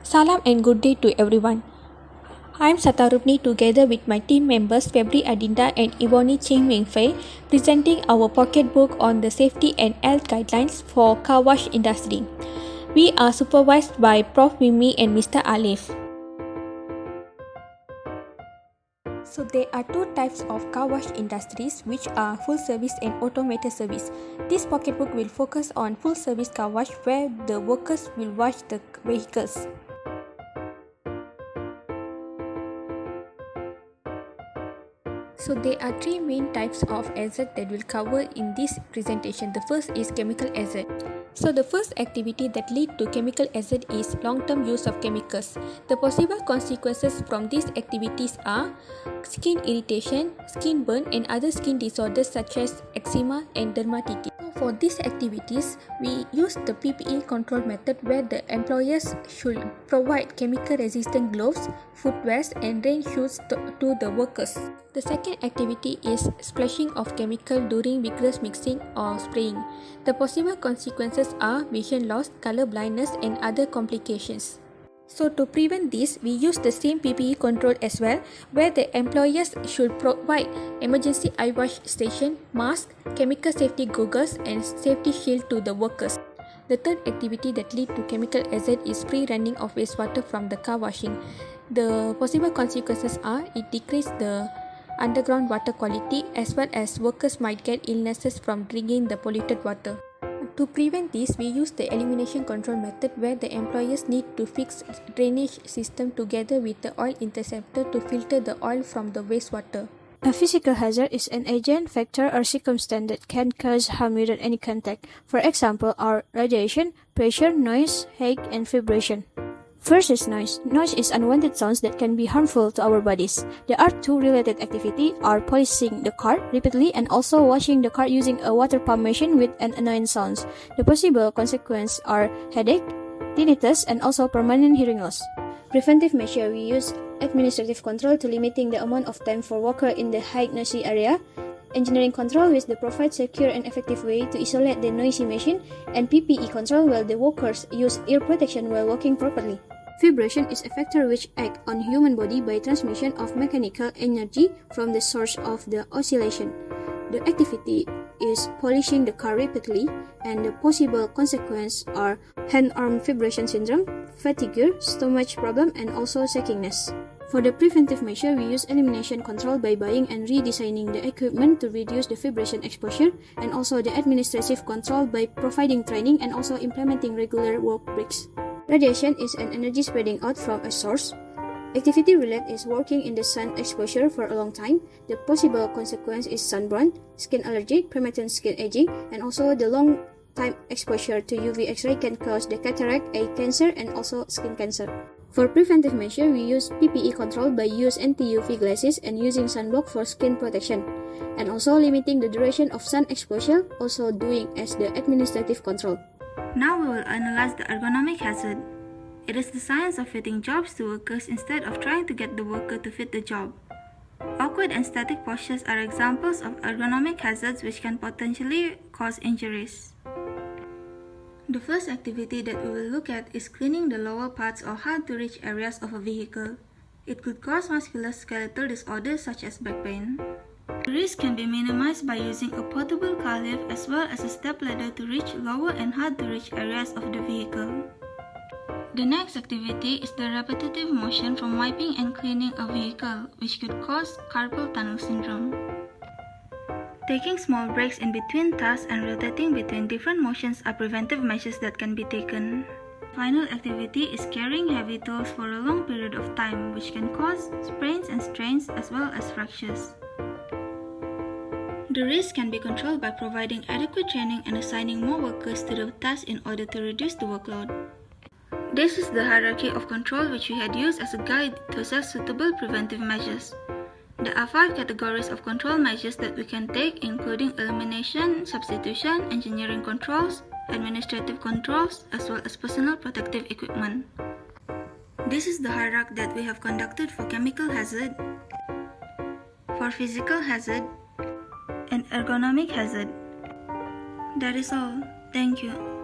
Salam and good day to everyone. I am Satarupni together with my team members Febri Adinda and Ivoni Cheng Mengfei presenting our pocket book on the safety and health guidelines for Carwash industry. We are supervised by Prof. Mimi and Mr. Alif. So there are two types of car wash industries which are full service and automated service. This pocket book will focus on full service car wash where the workers will wash the vehicles. So there are three main types of hazard that we'll cover in this presentation. The first is chemical hazard. So the first activity that lead to chemical hazard is long-term use of chemicals. The possible consequences from these activities are skin irritation, skin burn and other skin disorders such as eczema and dermatitis. For these activities, we use the PPE control method where the employers should provide chemical-resistant gloves, footwear, and rain shoes to the workers. The second activity is splashing of chemical during vigorous mixing or spraying. The possible consequences are vision loss, color blindness, and other complications. So to prevent this, we use the same PPE control as well, where the employers should provide emergency eye wash station, mask, chemical safety goggles, and safety shield to the workers. The third activity that lead to chemical hazard is pre-running of wastewater from the car washing. The possible consequences are it decreases the underground water quality as well as workers might get illnesses from drinking the polluted water. To prevent this, we use the elimination control method where the employers need to fix drainage system together with the oil interceptor to filter the oil from the wastewater. A physical hazard is an agent, factor, or circumstance that can cause harm without any contact. For example, are radiation, pressure, noise, heat, and vibration. First is noise. Noise is unwanted sounds that can be harmful to our bodies. There are two related activities are polishing the car repeatedly and also washing the car using a water pump machine with an annoying sounds. The possible consequences are headache, tinnitus, and also permanent hearing loss. Preventive measure we use administrative control to limiting the amount of time for worker in the high noisy area. Engineering control which the provide secure and effective way to isolate the noisy machine, and PPE control while the workers use ear protection while working properly. Vibration is a factor which acts on human body by transmission of mechanical energy from the source of the oscillation. The activity is polishing the car repeatedly, and the possible consequences are hand-arm vibration syndrome, fatigue, stomach problem, and also shakiness. For the preventive measure, we use elimination control by buying and redesigning the equipment to reduce the vibration exposure, and also the administrative control by providing training and also implementing regular work breaks. Radiation is an energy spreading out from a source. Activity related is working in the sun exposure for a long time. The possible consequence is sunburn, skin allergy, premature skin aging, and also the long time exposure to UV X-ray can cause the cataract, eye cancer, and also skin cancer. For preventive measure, we use PPE control by use anti-UV glasses and using sunblock for skin protection, and also limiting the duration of sun exposure, also doing as the administrative control. Now we will analyze the ergonomic hazard. It is the science of fitting jobs to workers instead of trying to get the worker to fit the job. Awkward and static postures are examples of ergonomic hazards which can potentially cause injuries. The first activity that we will look at is cleaning the lower parts or hard-to-reach areas of a vehicle. It could cause musculoskeletal disorders such as back pain. The risk can be minimized by using a portable car lift as well as a step ladder to reach lower and hard-to-reach areas of the vehicle. The next activity is the repetitive motion from wiping and cleaning a vehicle, which could cause carpal tunnel syndrome. Taking small breaks in between tasks and rotating between different motions are preventive measures that can be taken. Final activity is carrying heavy tools for a long period of time, which can cause sprains and strains as well as fractures. The risk can be controlled by providing adequate training and assigning more workers to the task in order to reduce the workload. This is the hierarchy of control which we had used as a guide to assess suitable preventive measures. There are 5 categories of control measures that we can take, including elimination, substitution, engineering controls, administrative controls, as well as personal protective equipment. This is the hierarchy that we have conducted for chemical hazard, for physical hazard, and ergonomic hazard. That is all. Thank you.